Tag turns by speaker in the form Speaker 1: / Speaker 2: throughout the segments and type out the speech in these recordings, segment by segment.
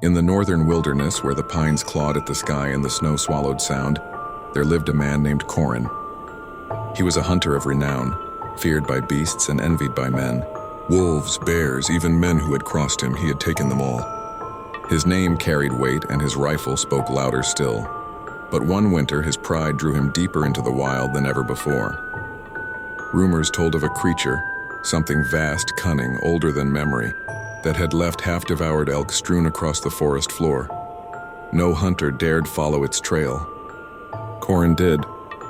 Speaker 1: In the northern wilderness, where the pines clawed at the sky and the snow swallowed sound, there lived a man named Corin. He was a hunter of renown, feared by beasts and envied by men. Wolves, bears, even men who had crossed him, he had taken them all. His name carried weight and his rifle spoke louder still. But one winter, his pride drew him deeper into the wild than ever before. Rumors told of a creature, something vast, cunning, older than memory, that had left half-devoured elk strewn across the forest floor. No hunter dared follow its trail. Corin did.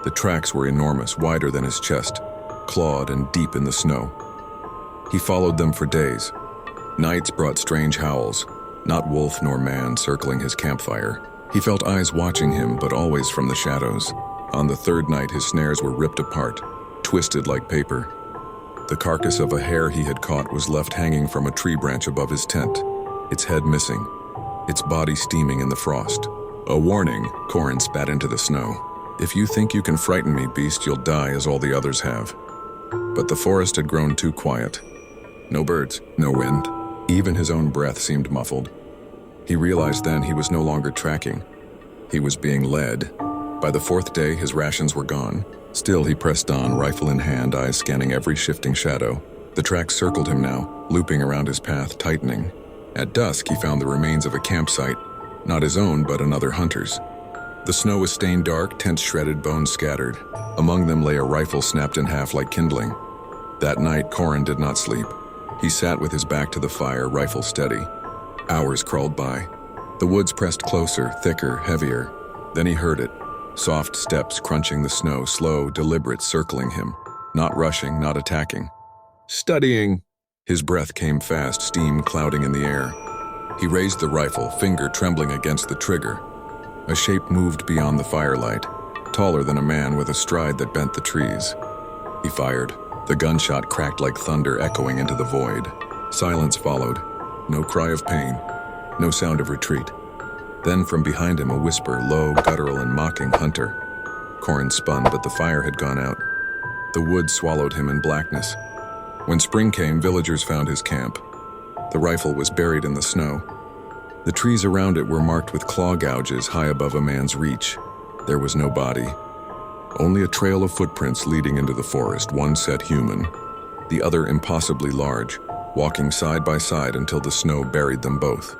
Speaker 1: The tracks were enormous, wider than his chest, clawed and deep in the snow. He followed them for days. Nights brought strange howls, not wolf nor man circling his campfire. He felt eyes watching him, but always from the shadows. On the third night, his snares were ripped apart, twisted like paper. The carcass of a hare he had caught was left hanging from a tree branch above his tent, its head missing, its body steaming in the frost. A warning, Corin spat into the snow. If you think you can frighten me, beast, you'll die as all the others have. But the forest had grown too quiet. No birds, no wind. Even his own breath seemed muffled. He realized then he was no longer tracking. He was being led. By the fourth day, his rations were gone. Still, he pressed on, rifle in hand, eyes scanning every shifting shadow. The tracks circled him now, looping around his path, tightening. At dusk, he found the remains of a campsite, not his own, but another hunter's. The snow was stained dark, tents shredded, bones scattered. Among them lay a rifle snapped in half like kindling. That night, Corin did not sleep. He sat with his back to the fire, rifle steady. Hours crawled by. The woods pressed closer, thicker, heavier. Then he heard it. Soft steps crunching the snow, slow, deliberate, circling him. Not rushing, not attacking. Studying! His breath came fast, steam clouding in the air. He raised the rifle, finger trembling against the trigger. A shape moved beyond the firelight, taller than a man with a stride that bent the trees. He fired. The gunshot cracked like thunder, echoing into the void. Silence followed. No cry of pain. No sound of retreat. Then from behind him a whisper, low, guttural, and mocking, "Hunter." Corin spun, but the fire had gone out. The woods swallowed him in blackness. When spring came, villagers found his camp. The rifle was buried in the snow. The trees around it were marked with claw gouges high above a man's reach. There was no body. Only a trail of footprints leading into the forest, one set human, the other impossibly large, walking side by side until the snow buried them both.